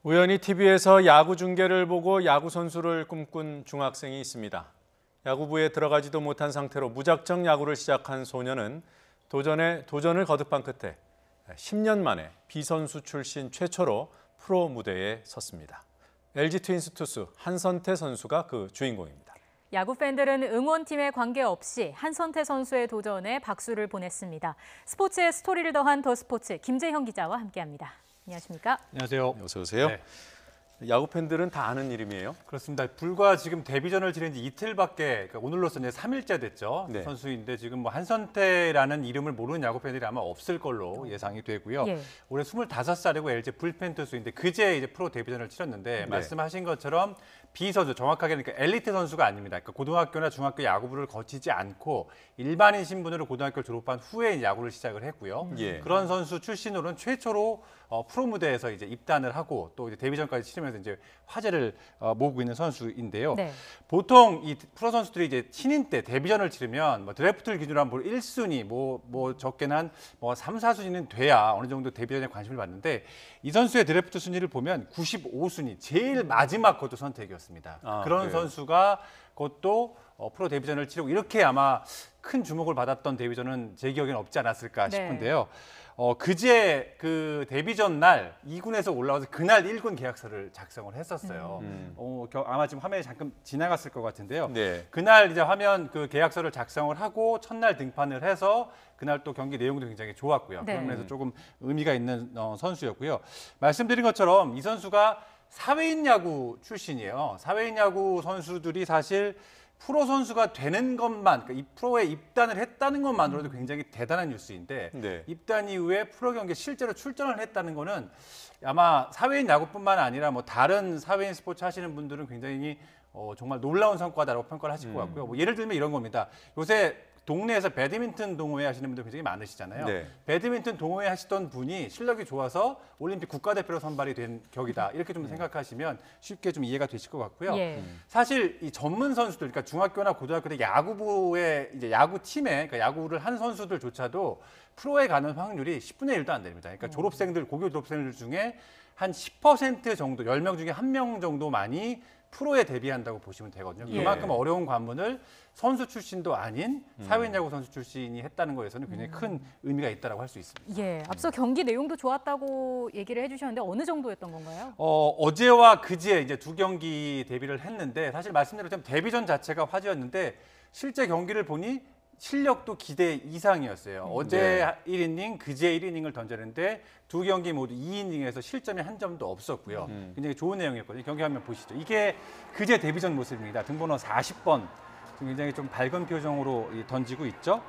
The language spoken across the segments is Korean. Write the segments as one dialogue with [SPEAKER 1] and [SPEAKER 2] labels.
[SPEAKER 1] 우연히 TV에서 야구 중계를 보고 야구 선수를 꿈꾼 중학생이 있습니다. 야구부에 들어가지도 못한 상태로 무작정 야구를 시작한 소녀는 도전을 거듭한 끝에 10년 만에 비선수 출신 최초로 프로 무대에 섰습니다. LG 트윈스 투수 한선태 선수가 그 주인공입니다.
[SPEAKER 2] 야구 팬들은 응원팀에 관계없이 한선태 선수의 도전에 박수를 보냈습니다. 스포츠의 스토리를 더한 더 스포츠 김재형 기자와 함께합니다. 안녕하십니까?
[SPEAKER 1] 안녕하세요. 어서 오세요. 네. 야구 팬들은 다 아는 이름이에요?
[SPEAKER 3] 그렇습니다. 불과 지금 데뷔전을 지낸 지 이틀밖에, 그러니까 오늘로서 이제 3일째 됐죠.
[SPEAKER 1] 네.
[SPEAKER 3] 선수인데 지금 뭐 한선태라는 이름을 모르는 야구 팬들이 아마 없을 걸로 예상이 되고요.
[SPEAKER 2] 예.
[SPEAKER 3] 올해 25살이고 LG 불펜 투수인데 그제 이제 프로 데뷔전을 치렀는데
[SPEAKER 1] 네.
[SPEAKER 3] 말씀하신 것처럼 비선수, 정확하게는 그러니까 엘리트 선수가 아닙니다. 그러니까 고등학교나 중학교 야구부를 거치지 않고 일반인 신분으로 고등학교를 졸업한 후에 야구를 시작을 했고요.
[SPEAKER 1] 예.
[SPEAKER 3] 그런 선수 출신으로는 최초로 프로 무대에서 이제 입단을 하고 또 이제 데뷔전까지 치르면서 이제 화제를 모으고 있는 선수인데요.
[SPEAKER 2] 네.
[SPEAKER 3] 보통 이 프로 선수들이 이제 신인 때 데뷔전을 치르면 뭐 드래프트를 기준으로 하면 1순위, 뭐 적게는 한 3, 4순위는 돼야 어느 정도 데뷔전에 관심을 받는데 이 선수의 드래프트 순위를 보면 95순위, 제일 마지막 것도 선택이었습니다. 그런
[SPEAKER 1] 그래요?
[SPEAKER 3] 선수가 그것도 프로 데뷔전을 치르고 이렇게 아마 큰 주목을 받았던 데뷔전은 제 기억에는 없지 않았을까 싶은데요. 그제 그 데뷔전 날 2군에서 올라와서 그날 1군 계약서를 작성을 했었어요. 아마 지금 화면에 잠깐 지나갔을 것 같은데요.
[SPEAKER 1] 네.
[SPEAKER 3] 그날 이제 화면 그 계약서를 작성을 하고 첫날 등판을 해서 그날 또 경기 내용도 굉장히 좋았고요.
[SPEAKER 2] 네.
[SPEAKER 3] 그런 면에서 조금 의미가 있는 선수였고요. 말씀드린 것처럼 이 선수가 사회인 야구 출신이에요. 사회인 야구 선수들이 사실 프로 선수가 되는 것만, 그러니까 이 프로에 입단을 했다는 것만으로도 굉장히 대단한 뉴스인데
[SPEAKER 1] 네.
[SPEAKER 3] 입단 이후에 프로 경기에 실제로 출전을 했다는 거는 아마 사회인 야구뿐만 아니라 뭐 다른 사회인 스포츠 하시는 분들은 굉장히 정말 놀라운 성과다라고 평가를 하실 것 같고요. 뭐 예를 들면 이런 겁니다. 요새 동네에서 배드민턴 동호회 하시는 분들 굉장히 많으시잖아요.
[SPEAKER 1] 네.
[SPEAKER 3] 배드민턴 동호회 하시던 분이 실력이 좋아서 올림픽 국가대표로 선발이 된 격이다. 이렇게 좀 생각하시면 쉽게 좀 이해가 되실 것 같고요.
[SPEAKER 2] 예.
[SPEAKER 3] 사실 이 전문 선수들, 그러니까 중학교나 고등학교 때 야구부의 이제 야구팀에, 그러니까 야구를 한 선수들조차도 프로에 가는 확률이 10분의 1도 안 됩니다. 그러니까 졸업생들, 고교 졸업생들 중에 한 10% 정도, 10명 중에 1명 정도만이 프로에 데뷔한다고 보시면 되거든요.
[SPEAKER 2] 예.
[SPEAKER 3] 그만큼 어려운 관문을 선수 출신도 아닌 사회인 야구 선수 출신이 했다는 거에서는 굉장히 큰 의미가 있다고 할 수 있습니다.
[SPEAKER 2] 예, 앞서 경기 내용도 좋았다고 얘기를 해주셨는데 어느 정도였던 건가요?
[SPEAKER 3] 어제와 그제 이제 두 경기 데뷔를 했는데 사실 말씀드렸던 데뷔전 자체가 화제였는데 실제 경기를 보니 실력도 기대 이상이었어요. 어제 1이닝, 그제 1이닝을 던졌는데 두 경기 모두 2이닝에서 실점이 한 점도 없었고요. 굉장히 좋은 내용이었거든요. 경기 화면 보시죠. 이게 그제 데뷔전 모습입니다. 등번호 40번. 굉장히 좀 밝은 표정으로 던지고 있죠.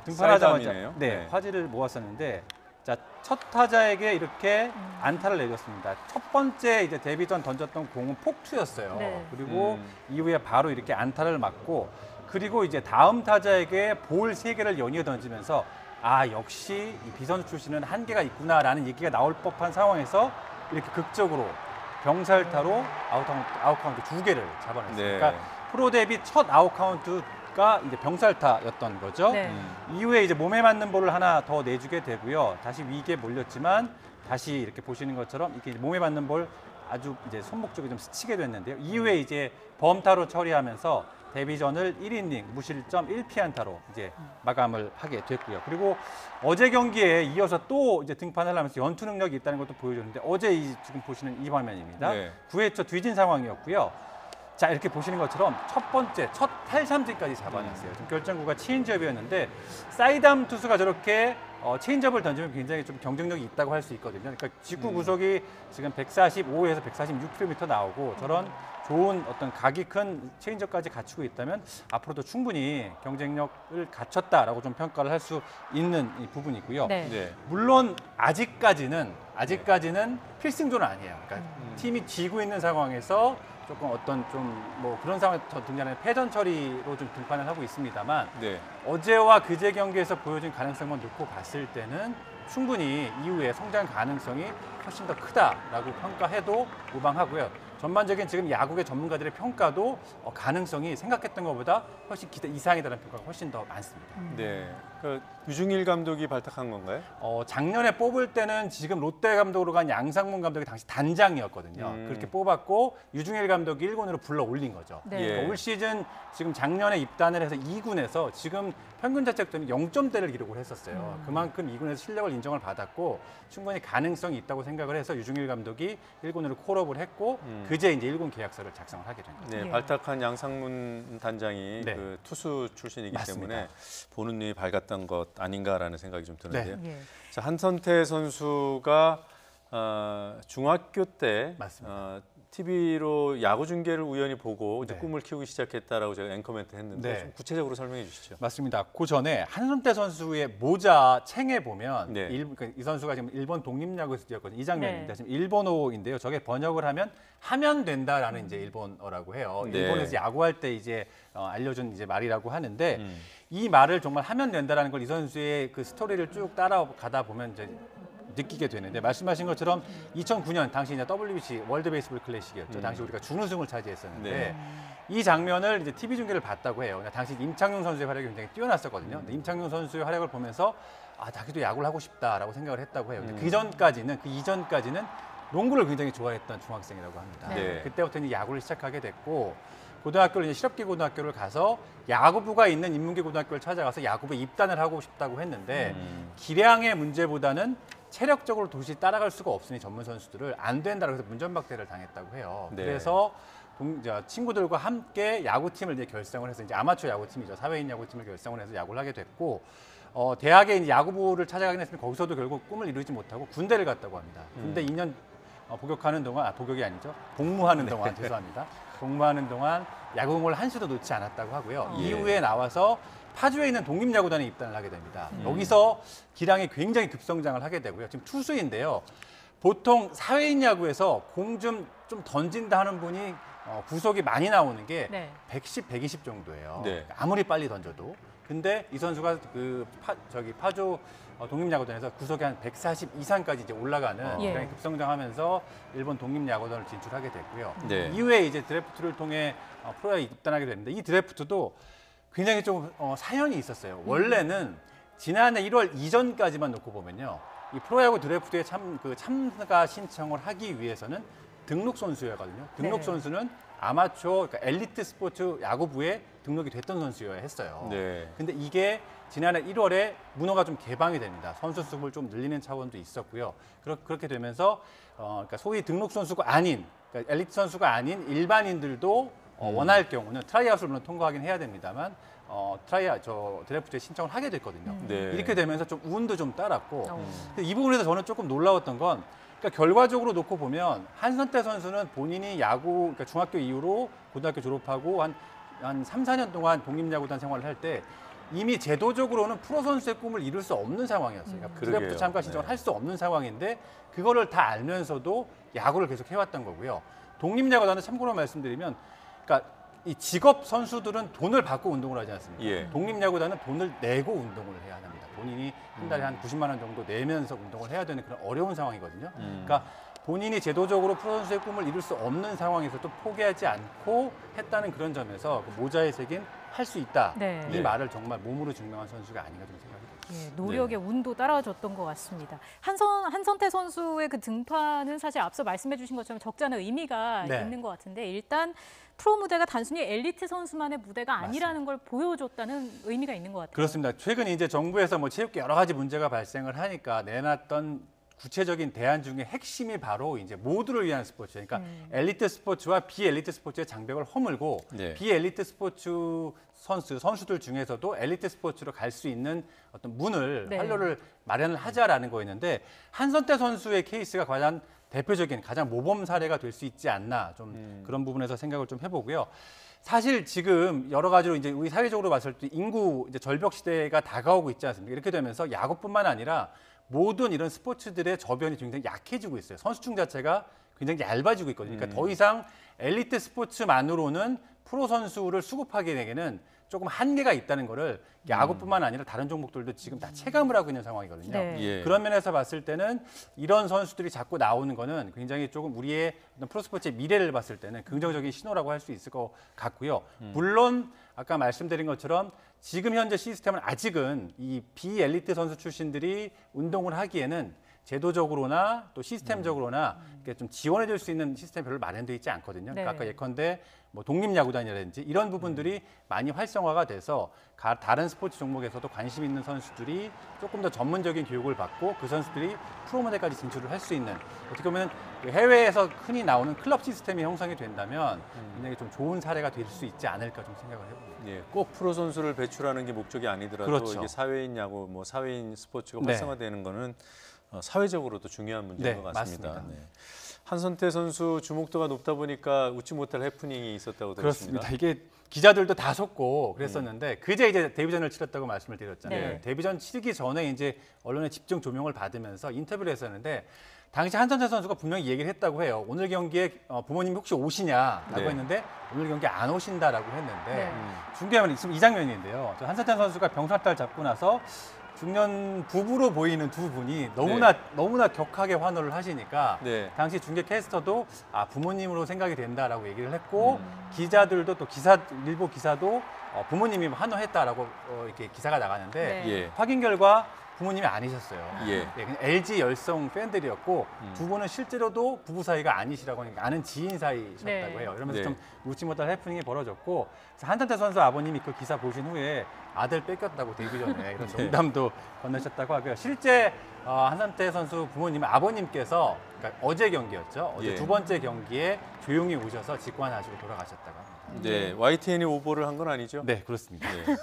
[SPEAKER 3] 등판하자마자
[SPEAKER 1] 사이드암이네요.
[SPEAKER 3] 네, 화질을 모았었는데 자, 첫 타자에게 이렇게 안타를 내렸습니다. 첫 번째 이제 데뷔전 던졌던 공은 폭투였어요.
[SPEAKER 2] 네.
[SPEAKER 3] 그리고 이후에 바로 이렇게 안타를 맞고 그리고 이제 다음 타자에게 볼 3개를 연이어 던지면서 역시 이 비선수 출신은 한계가 있구나라는 얘기가 나올 법한 상황에서 이렇게 극적으로 병살타로 아웃카운트 2개를 잡아냈어요.
[SPEAKER 1] 네.
[SPEAKER 3] 그러니까 프로 데뷔 첫 아웃카운트가 이제 병살타였던 거죠.
[SPEAKER 2] 네.
[SPEAKER 3] 이후에 이제 몸에 맞는 볼을 하나 더 내주게 되고요. 다시 위기에 몰렸지만 다시 이렇게 보시는 것처럼 이렇게 몸에 맞는 볼 아주 이제 손목 쪽에 좀 스치게 됐는데요. 이후에 이제 범타로 처리하면서 데뷔전을 1이닝 무실점 1피안타로 이제 마감을 하게 됐고요. 그리고 어제 경기에 이어서 또 이제 등판을 하면서 연투 능력이 있다는 것도 보여줬는데 어제 지금 보시는 이 화면입니다.
[SPEAKER 1] 네.
[SPEAKER 3] 9회 초 뒤진 상황이었고요. 자, 이렇게 보시는 것처럼 첫 탈삼진까지 잡아냈어요. 지금 결정구가 체인지업이었는데 사이드암 투수가 저렇게 체인지업을 던지면 굉장히 좀 경쟁력이 있다고 할 수 있거든요. 그러니까 직구 구속이 지금 145에서 146km 나오고 저런 좋은 어떤 각이 큰 체인지업까지 갖추고 있다면 앞으로도 충분히 경쟁력을 갖췄다라고 좀 평가를 할 수 있는 이 부분이고요.
[SPEAKER 2] 네.
[SPEAKER 1] 네.
[SPEAKER 3] 물론 아직까지는 필승조는 아니에요. 그러니까 팀이 지고 있는 상황에서 조금 어떤 좀 뭐 그런 상황에 더 등장하는 패전 처리로 좀 등판을 하고 있습니다만
[SPEAKER 1] 네.
[SPEAKER 3] 어제와 그제 경기에서 보여준 가능성만 놓고 봤을 때는 충분히 이후에 성장 가능성이 훨씬 더 크다라고 평가해도 무방하고요. 전반적인 지금 야구의 전문가들의 평가도 가능성이 생각했던 것보다 훨씬 기대 이상이다라는 평가가 훨씬 더 많습니다.
[SPEAKER 1] 네. 그 유중일 감독이 발탁한 건가요?
[SPEAKER 3] 작년에 뽑을 때는 지금 롯데 감독으로 간 양상문 감독이 당시 단장이었거든요. 그렇게 뽑았고 유중일 감독이 1군으로 불러 올린 거죠.
[SPEAKER 2] 네.
[SPEAKER 3] 그러니까 올 시즌 지금 작년에 입단을 해서 2군에서 지금 평균 자책점이 0점대를 기록을 했었어요. 그만큼 2군에서 실력을 인정을 받았고 충분히 가능성이 있다고 생각을 해서 유중일 감독이 1군으로 콜업을 했고 그제 이제 1군 계약서를 작성을 하게 된 거죠.
[SPEAKER 1] 네,
[SPEAKER 2] 예.
[SPEAKER 1] 발탁한 양상문 단장이
[SPEAKER 3] 네.
[SPEAKER 1] 그 투수 출신이기
[SPEAKER 3] 맞습니다.
[SPEAKER 1] 때문에 보는 눈이 밝았던 것 아닌가라는 생각이 좀 드는데요.
[SPEAKER 2] 예.
[SPEAKER 1] 자, 한선태 선수가 중학교 때
[SPEAKER 3] 맞습니다.
[SPEAKER 1] TV로 야구 중계를 우연히 보고 이제
[SPEAKER 3] 네.
[SPEAKER 1] 꿈을 키우기 시작했다라고 제가 앵커 멘트 했는데
[SPEAKER 3] 네.
[SPEAKER 1] 좀 구체적으로 설명해 주시죠.
[SPEAKER 3] 맞습니다. 그 전에 한선태 선수의 모자 챙에 보면
[SPEAKER 1] 네.
[SPEAKER 3] 그러니까 이 선수가 지금 일본 독립야구에서 뛰었거든요. 이 장면입니다.
[SPEAKER 2] 네.
[SPEAKER 3] 지금 일본어인데요. 저게 번역을 하면 된다라는 이제 일본어라고 해요.
[SPEAKER 1] 네.
[SPEAKER 3] 일본에서 야구할 때 이제 알려준 이제 말이라고 하는데 이 말을 정말 하면 된다라는 걸 이 선수의 그 스토리를 쭉 따라가다 보면 이제 느끼게 되는데 말씀하신 것처럼 2009년 당시 이제 WBC 월드 베이스볼 클래식이었죠. 당시 우리가 준우승을 차지했었는데
[SPEAKER 1] 네.
[SPEAKER 3] 이 장면을 이제 TV 중계를 봤다고 해요. 당시 임창용 선수의 활약이 굉장히 뛰어났었거든요. 근데 임창용 선수의 활약을 보면서 자기도 야구를 하고 싶다라고 생각을 했다고 해요. 근데 그 이전까지는 농구를 굉장히 좋아했던 중학생이라고 합니다.
[SPEAKER 1] 네.
[SPEAKER 3] 그때부터 이제 야구를 시작하게 됐고 고등학교를 이제 실업계 고등학교를 가서 야구부가 있는 인문계 고등학교를 찾아가서 야구부에 입단을 하고 싶다고 했는데 기량의 문제보다는 체력적으로 도저히 따라갈 수가 없으니 전문 선수들을 안 된다고 해서 문전박대를 당했다고 해요.
[SPEAKER 1] 네.
[SPEAKER 3] 그래서 친구들과 함께 야구팀을 이제 결성을 해서 이제 아마추어 야구팀이죠. 사회인 야구팀을 결성을 해서 야구를 하게 됐고 대학에 이제 야구부를 찾아가긴 했으면 거기서도 결국 꿈을 이루지 못하고 군대를 갔다고 합니다. 군대 2년 복역하는 동안 복역이 아니죠. 복무하는 동안 죄송합니다. 복무하는 동안 야구공을 한 수도 놓지 않았다고 하고요.
[SPEAKER 1] 예.
[SPEAKER 3] 이후에 나와서 파주에 있는 독립야구단에 입단을 하게 됩니다. 여기서 기량이 굉장히 급성장을 하게 되고요. 지금 투수인데요. 보통 사회인 야구에서 공 좀 던진다 하는 분이 구속이 많이 나오는 게
[SPEAKER 2] 네.
[SPEAKER 3] 110, 120 정도예요.
[SPEAKER 1] 네.
[SPEAKER 3] 아무리 빨리 던져도. 근데 이 선수가 파주 독립야구단에서 구속이 한 140 이상까지 이제 올라가는
[SPEAKER 2] 예.
[SPEAKER 3] 굉장히 급성장하면서 일본 독립야구단을 진출하게 됐고요.
[SPEAKER 1] 네.
[SPEAKER 3] 이후에 이제 드래프트를 통해 프로에 입단하게 됐는데 이 드래프트도 굉장히 좀 사연이 있었어요. 원래는 지난해 1월 이전까지만 놓고 보면요, 이 프로야구 드래프트에 참가 신청을 하기 위해서는 등록 선수였거든요. 등록
[SPEAKER 2] 네.
[SPEAKER 3] 선수는 아마추어, 그러니까 엘리트 스포츠 야구부에 등록이 됐던 선수여야 했어요.
[SPEAKER 1] 네.
[SPEAKER 3] 근데 이게 지난해 1월에 문호가 좀 개방이 됩니다. 선수 수를 좀 늘리는 차원도 있었고요. 그렇게 되면서 그러니까 소위 등록 선수가 아닌, 그러니까 엘리트 선수가 아닌 일반인들도 원할 경우는 트라이아웃을 물론 통과하긴 해야 됩니다만 드래프트에 신청을 하게 됐거든요.
[SPEAKER 1] 네.
[SPEAKER 3] 이렇게 되면서 좀 운도 좀 따랐고 이 부분에서 저는 조금 놀라웠던 건 그러니까 결과적으로 놓고 보면 한선태 선수는 본인이 야구, 그러니까 중학교 이후로 고등학교 졸업하고 한 3, 4년 동안 독립야구단 생활을 할 때 이미 제도적으로는 프로 선수의 꿈을 이룰 수 없는 상황이었어요. 그러니까
[SPEAKER 1] 그러게요.
[SPEAKER 3] 드래프트 참가 신청을
[SPEAKER 1] 네.
[SPEAKER 3] 할 수 없는 상황인데 그거를 다 알면서도 야구를 계속 해왔던 거고요. 독립야구단은 참고로 말씀드리면, 그러니까 이 직업 선수들은 돈을 받고 운동을 하지 않습니까?
[SPEAKER 1] 예.
[SPEAKER 3] 독립야구단은 돈을 내고 운동을 해야 합니다. 본인이 한 달에 한 90만 원 정도 내면서 운동을 해야 되는 그런 어려운 상황이거든요. 그러니까 본인이 제도적으로 프로 선수의 꿈을 이룰 수 없는 상황에서도 포기하지 않고 했다는 그런 점에서 그 모자에 새긴 할 수 있다.
[SPEAKER 2] 네.
[SPEAKER 3] 이
[SPEAKER 1] 네.
[SPEAKER 3] 말을 정말 몸으로 증명한 선수가 아닌가 좀 생각이 듭니다.
[SPEAKER 2] 예, 노력의 운도 따라줬던 것 같습니다. 한선태 선수의 그 등판은 사실 앞서 말씀해 주신 것처럼 적지 않은 의미가
[SPEAKER 3] 네.
[SPEAKER 2] 있는 것 같은데 일단 프로 무대가 단순히 엘리트 선수만의 무대가 아니라는 걸 보여줬다는 의미가 있는 것 같아요.
[SPEAKER 3] 그렇습니다. 최근 이제 정부에서 체육계 여러 가지 문제가 발생을 하니까 내놨던 구체적인 대안 중에 핵심이 바로 이제 모두를 위한 스포츠, 그러니까 엘리트 스포츠와 비엘리트 스포츠의 장벽을 허물고
[SPEAKER 1] 네.
[SPEAKER 3] 비엘리트 스포츠 선수들 중에서도 엘리트 스포츠로 갈 수 있는 어떤 문을
[SPEAKER 2] 네.
[SPEAKER 3] 활로를 마련을 하자라는 거였는데 한선태 선수의 케이스가 가장 대표적인 가장 모범 사례가 될 수 있지 않나 좀 그런 부분에서 생각을 좀 해보고요. 사실 지금 여러 가지로 이제 우리 사회적으로 봤을 때 인구 이제 절벽 시대가 다가오고 있지 않습니까? 이렇게 되면서 야구뿐만 아니라 모든 이런 스포츠들의 저변이 굉장히 약해지고 있어요. 선수층 자체가 굉장히 얇아지고 있거든요. 그러니까 더 이상 엘리트 스포츠만으로는 프로 선수를 수급하게 되기는 조금 한계가 있다는 거를 야구뿐만 아니라 다른 종목들도 지금 다 체감을 하고 있는 상황이거든요.
[SPEAKER 2] 네.
[SPEAKER 1] 예.
[SPEAKER 3] 그런 면에서 봤을 때는 이런 선수들이 자꾸 나오는 거는 굉장히 조금 우리의 어떤 프로스포츠의 미래를 봤을 때는 긍정적인 신호라고 할 수 있을 것 같고요. 물론 아까 말씀드린 것처럼 지금 현재 시스템은 아직은 이 비엘리트 선수 출신들이 운동을 하기에는 제도적으로나 또 시스템적으로나 이렇게 좀 지원해줄 수 있는 시스템이 별로 마련되어 있지 않거든요. 그러니까
[SPEAKER 2] 네.
[SPEAKER 3] 아까 예컨대 뭐 독립야구단이라든지 이런 부분들이 많이 활성화가 돼서 다른 스포츠 종목에서도 관심 있는 선수들이 조금 더 전문적인 교육을 받고 그 선수들이 프로 무대까지 진출을 할 수 있는 어떻게 보면 해외에서 흔히 나오는 클럽 시스템이 형성이 된다면 굉장히 좀 좋은 사례가 될 수 있지 않을까 좀 생각을 해봅니다.
[SPEAKER 1] 예, 꼭 프로 선수를 배출하는 게 목적이 아니더라도
[SPEAKER 3] 그렇죠.
[SPEAKER 1] 이게 사회인 야구, 뭐 사회인 스포츠가
[SPEAKER 3] 네.
[SPEAKER 1] 활성화되는 거는 사회적으로도 중요한 문제인
[SPEAKER 3] 네,
[SPEAKER 1] 것 같습니다.
[SPEAKER 3] 맞습니다.
[SPEAKER 1] 네. 한선태 선수 주목도가 높다 보니까 웃지 못할 해프닝이 있었다고 들었습니다.
[SPEAKER 3] 그렇습니다. 이게 기자들도 다 속고 그랬었는데 그제 이제 데뷔전을 치렀다고 말씀을 드렸잖아요.
[SPEAKER 2] 네.
[SPEAKER 3] 데뷔전 치르기 전에 이제 언론의 집중 조명을 받으면서 인터뷰를 했었는데 당시 한선태 선수가 분명히 얘기를 했다고 해요. 오늘 경기에 부모님이 혹시 오시냐라고
[SPEAKER 1] 네.
[SPEAKER 3] 했는데 오늘 경기 안 오신다라고 했는데
[SPEAKER 2] 네.
[SPEAKER 3] 중요한 건 이 장면인데요. 저 한선태 선수가 병살타를 잡고 나서 중년 부부로 보이는 두 분이 너무나 격하게 환호를 하시니까
[SPEAKER 1] 네.
[SPEAKER 3] 당시 중계 캐스터도 부모님으로 생각이 된다라고 얘기를 했고 기자들도 또 일부 기사도 부모님이 환호했다라고 이렇게 기사가 나가는데
[SPEAKER 2] 네.
[SPEAKER 1] 예.
[SPEAKER 3] 확인 결과 부모님이 아니셨어요.
[SPEAKER 1] 예.
[SPEAKER 3] 네, 그냥 LG 열성 팬들이었고 두 분은 실제로도 부부 사이가 아니시라고 하니까 아는 지인 사이셨다고
[SPEAKER 2] 네.
[SPEAKER 3] 해요. 이러면서
[SPEAKER 1] 네.
[SPEAKER 3] 좀 웃지 못할 해프닝이 벌어졌고 그래서 한탄태 선수 아버님이 그 기사 보신 후에 아들 뺏겼다고 데뷔 전에 이런 농담도 건네셨다고 하고요. 실제 한탄태 선수 부모님 아버님께서 그러니까 어제 경기였죠. 어제
[SPEAKER 1] 예.
[SPEAKER 3] 두 번째 경기에 조용히 오셔서 직관하시고 돌아가셨다고 합니다.
[SPEAKER 1] 네, YTN이 오보를 한 건 아니죠?
[SPEAKER 3] 네, 그렇습니다.
[SPEAKER 1] 네.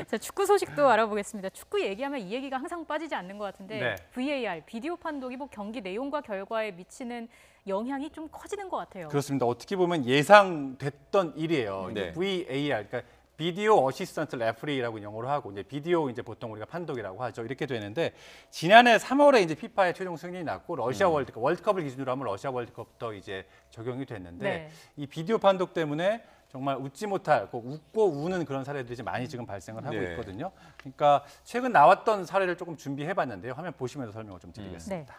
[SPEAKER 2] 자, 축구 소식도 알아보겠습니다. 축구 얘기하면 이 얘기가 항상 빠지지 않는 것 같은데
[SPEAKER 3] 네.
[SPEAKER 2] VAR, 비디오 판독이 뭐 경기 내용과 결과에 미치는 영향이 좀 커지는 것 같아요.
[SPEAKER 3] 그렇습니다. 어떻게 보면 예상됐던 일이에요.
[SPEAKER 1] 네.
[SPEAKER 3] VAR, 그러니까 비디오 어시스턴트 레프리라고 영어로 하고 이제 비디오 이제 보통 우리가 판독이라고 하죠. 이렇게 되는데 지난해 3월에 이제 피파의 최종 승인이 났고 러시아 월드컵을 기준으로 하면 러시아 월드컵부터 이제 적용이 됐는데
[SPEAKER 2] 네.
[SPEAKER 3] 이 비디오 판독 때문에 정말 웃지 못할 꼭 웃고 우는 그런 사례들이 많이 지금 발생을 하고
[SPEAKER 1] 네.
[SPEAKER 3] 있거든요. 그러니까 최근 나왔던 사례를 조금 준비해봤는데요. 화면 보시면서 설명을 좀 드리겠습니다.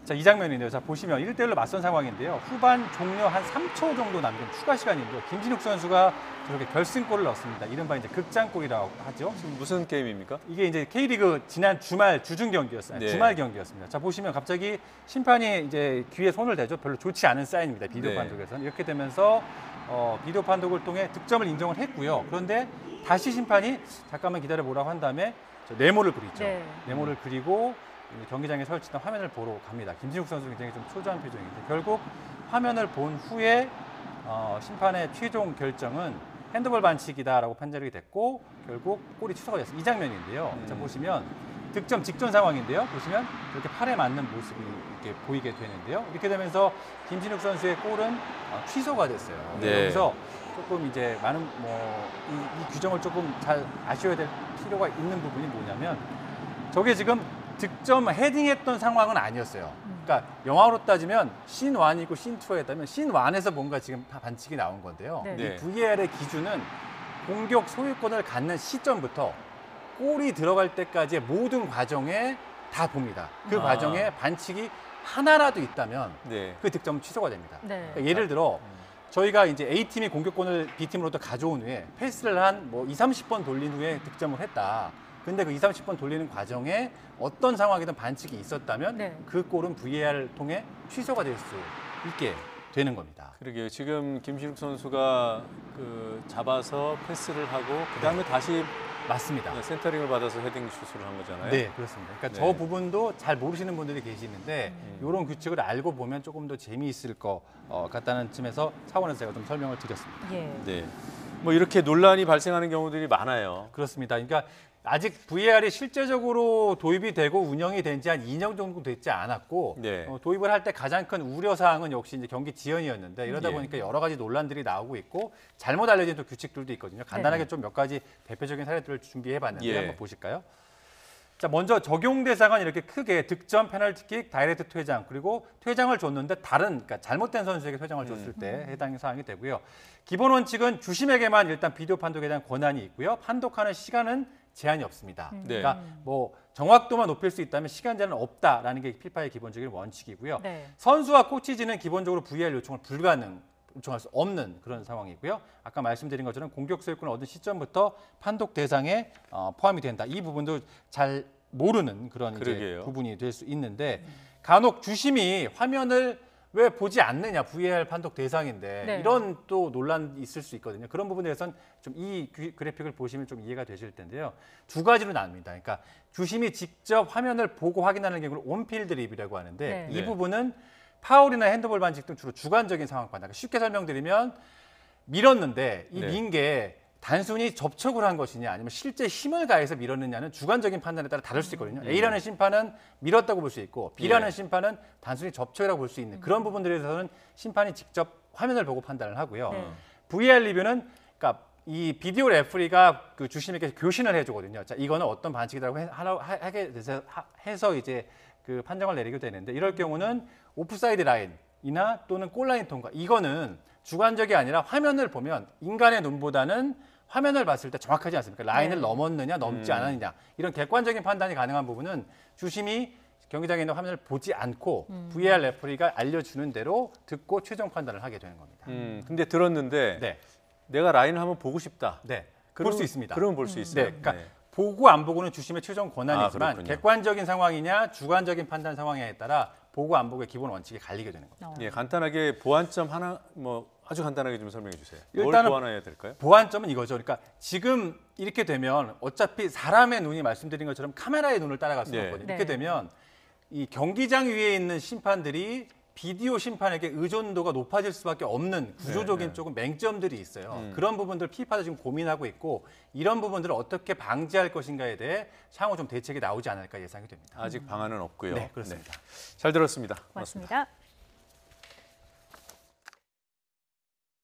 [SPEAKER 3] 자, 이 장면인데요. 자, 보시면 1대1로 맞선 상황인데요. 후반 종료 한 3초 정도 남긴 추가 시간인데요. 김진욱 선수가 저렇게 결승골을 넣었습니다. 이른바 이제 극장골이라고 하죠.
[SPEAKER 1] 지금 무슨 게임입니까?
[SPEAKER 3] 이게 이제 K리그 지난 주말 주중 경기였어요.
[SPEAKER 1] 네.
[SPEAKER 3] 주말 경기였습니다. 자, 보시면 갑자기 심판이 이제 귀에 손을 대죠. 별로 좋지 않은 사인입니다. 비디오
[SPEAKER 1] 네.
[SPEAKER 3] 판독에서는. 이렇게 되면서 비디오 판독을 통해 득점을 인정을 했고요. 그런데 다시 심판이 잠깐만 기다려 보라고 한 다음에 네모를 그리죠.
[SPEAKER 2] 네.
[SPEAKER 3] 네모를 그리고 경기장에 설치된 화면을 보러 갑니다. 김진욱 선수 굉장히 좀 초조한 표정인데 결국 화면을 본 후에 심판의 최종 결정은 핸드볼 반칙이다라고 판정이 됐고 결국 골이 취소가 됐습니다. 이 장면인데요. 자, 보시면 득점 직전 상황인데요. 보시면 이렇게 팔에 맞는 모습이 이렇게 보이게 되는데요. 이렇게 되면서 김진욱 선수의 골은 취소가 됐어요.
[SPEAKER 1] 네.
[SPEAKER 3] 여기서 조금 이제 많은 이 규정을 조금 잘 아셔야 될 필요가 있는 부분이 뭐냐면 저게 지금 득점 헤딩했던 상황은 아니었어요. 그러니까 영화로 따지면 씬 1이고 씬 2가 있다면 씬 1에서 뭔가 지금 반칙이 나온 건데요.
[SPEAKER 2] 네.
[SPEAKER 1] 네.
[SPEAKER 3] 이 VAR의 기준은 공격 소유권을 갖는 시점부터 골이 들어갈 때까지의 모든 과정에 다 봅니다. 그 과정에 반칙이 하나라도 있다면
[SPEAKER 1] 네.
[SPEAKER 3] 그 득점은 취소가 됩니다.
[SPEAKER 2] 네.
[SPEAKER 3] 그러니까 예를 들어 저희가 이제 A팀이 공격권을 B팀으로부터 가져온 후에 패스를 한 뭐 30번 돌린 후에 득점을 했다. 근데 그 30번 돌리는 과정에 어떤 상황이든 반칙이 있었다면
[SPEAKER 2] 네.
[SPEAKER 3] 그 골은 VAR을 통해 취소가 될 수 있게 되는 겁니다.
[SPEAKER 1] 그러게요. 지금 김신욱 선수가 잡아서 패스를 하고 그다음에 다시
[SPEAKER 3] 맞습니다.
[SPEAKER 1] 센터링을 받아서 헤딩 슛을 한 거잖아요.
[SPEAKER 3] 네, 그렇습니다. 그러니까
[SPEAKER 1] 네.
[SPEAKER 3] 저 부분도 잘 모르시는 분들이 계시는데 이런 규칙을 알고 보면 조금 더 재미있을 것 같다는 쯤에서 차원에서 제가 좀 설명을 드렸습니다.
[SPEAKER 2] 예.
[SPEAKER 1] 네. 뭐 이렇게 논란이 발생하는 경우들이 많아요.
[SPEAKER 3] 그렇습니다. 그러니까 아직 VAR이 실제적으로 도입이 되고 운영이 된 지 한 2년 정도 됐지 않았고
[SPEAKER 1] 네.
[SPEAKER 3] 도입을 할 때 가장 큰 우려 사항은 역시 이제 경기 지연이었는데 이러다
[SPEAKER 1] 예.
[SPEAKER 3] 보니까 여러 가지 논란들이 나오고 있고 잘못 알려진 또 규칙들도 있거든요. 간단하게 좀 몇 가지 대표적인 사례들을 준비해 봤는데
[SPEAKER 1] 예.
[SPEAKER 3] 한번 보실까요? 자, 먼저 적용 대상은 이렇게 크게 득점, 페널티킥, 다이렉트 퇴장, 그리고 퇴장을 줬는데 그러니까 잘못된 선수에게 퇴장을 줬을 때 해당 사항이 되고요. 기본 원칙은 주심에게만 일단 비디오 판독에 대한 권한이 있고요. 판독하는 시간은 제한이 없습니다.
[SPEAKER 1] 네.
[SPEAKER 3] 그러니까 뭐 정확도만 높일 수 있다면 시간 제한은 없다라는 게 FIFA의 기본적인 원칙이고요.
[SPEAKER 2] 네.
[SPEAKER 3] 선수와 코치진은 기본적으로 VAR 요청을 요청할 수 없는 그런 상황이고요. 아까 말씀드린 것처럼 공격 소유권을 얻은 시점부터 판독 대상에 포함이 된다. 이 부분도 잘 모르는 그런 이제
[SPEAKER 1] 그러게요.
[SPEAKER 3] 부분이 될 수 있는데 간혹 주심이 화면을 왜 보지 않느냐, VAR 판독 대상인데
[SPEAKER 2] 네.
[SPEAKER 3] 이런 또 논란이 있을 수 있거든요. 그런 부분에 대해서는 좀 이 그래픽을 보시면 좀 이해가 되실 텐데요. 두 가지로 나눕니다. 그러니까 주심이 직접 화면을 보고 확인하는 경우를 온필드 리뷰라고 하는데
[SPEAKER 2] 네.
[SPEAKER 3] 이
[SPEAKER 1] 네.
[SPEAKER 3] 부분은 파울이나 핸드볼 반칙 등 주로 주관적인 상황 판단. 쉽게 설명드리면 밀었는데 이
[SPEAKER 1] 네.
[SPEAKER 3] 민 게 단순히 접촉을 한 것이냐 아니면 실제 힘을 가해서 밀었느냐는 주관적인 판단에 따라 다를 수 있거든요. A라는 심판은 밀었다고 볼 수 있고 B라는
[SPEAKER 1] 예.
[SPEAKER 3] 심판은 단순히 접촉이라고 볼 수 있는 그런 부분들에 대해서는 심판이 직접 화면을 보고 판단을 하고요.
[SPEAKER 2] 네.
[SPEAKER 3] VAR 리뷰는 그러니까 이 비디오 레프리가 그 주심에게 교신을 해주거든요. 자, 이거는 어떤 반칙이라고 하게 해서 이제 그 판정을 내리게 되는데 이럴 경우는 오프사이드 라인이나 또는 골라인 통과 이거는 주관적이 아니라 화면을 보면 인간의 눈보다는 화면을 봤을 때 정확하지 않습니까? 라인을
[SPEAKER 2] 네.
[SPEAKER 3] 넘었느냐 넘지 않았느냐 이런 객관적인 판단이 가능한 부분은 주심이 경기장에 있는 화면을 보지 않고 VAR 레프리가 알려주는 대로 듣고 최종 판단을 하게 되는 겁니다.
[SPEAKER 1] 근데 들었는데
[SPEAKER 3] 네,
[SPEAKER 1] 내가 라인을 한번 보고 싶다.
[SPEAKER 3] 네, 볼 수 있습니다.
[SPEAKER 1] 그러면 볼 수 있어요.
[SPEAKER 3] 네, 그러니까 보고 안 보고는 주심의 최종 권한이지만
[SPEAKER 1] 그렇군요.
[SPEAKER 3] 객관적인 상황이냐 주관적인 판단 상황에 따라 보고 안 보고의 기본 원칙이 갈리게 되는 겁니다.
[SPEAKER 1] 예, 간단하게 보완점 하나 아주 간단하게 좀 설명해 주세요. 뭘
[SPEAKER 3] 일단은
[SPEAKER 1] 보완해야 될까요?
[SPEAKER 3] 보완점은 이거죠. 그러니까 지금 이렇게 되면 어차피 사람의 눈이 말씀드린 것처럼 카메라의 눈을 따라갈 수는
[SPEAKER 1] 네.
[SPEAKER 3] 없거든요.
[SPEAKER 2] 네.
[SPEAKER 3] 이렇게 되면 이 경기장 위에 있는 심판들이 비디오 심판에게 의존도가 높아질 수밖에 없는 구조적인
[SPEAKER 1] 네.
[SPEAKER 3] 조금 맹점들이 있어요. 그런 부분들 피파도 지금 고민하고 있고 이런 부분들을 어떻게 방지할 것인가에 대해 향후 좀 대책이 나오지 않을까 예상이 됩니다.
[SPEAKER 1] 아직 방안은 없고요.
[SPEAKER 3] 네, 그렇습니다.
[SPEAKER 1] 잘 들었습니다.
[SPEAKER 2] 고맙습니다.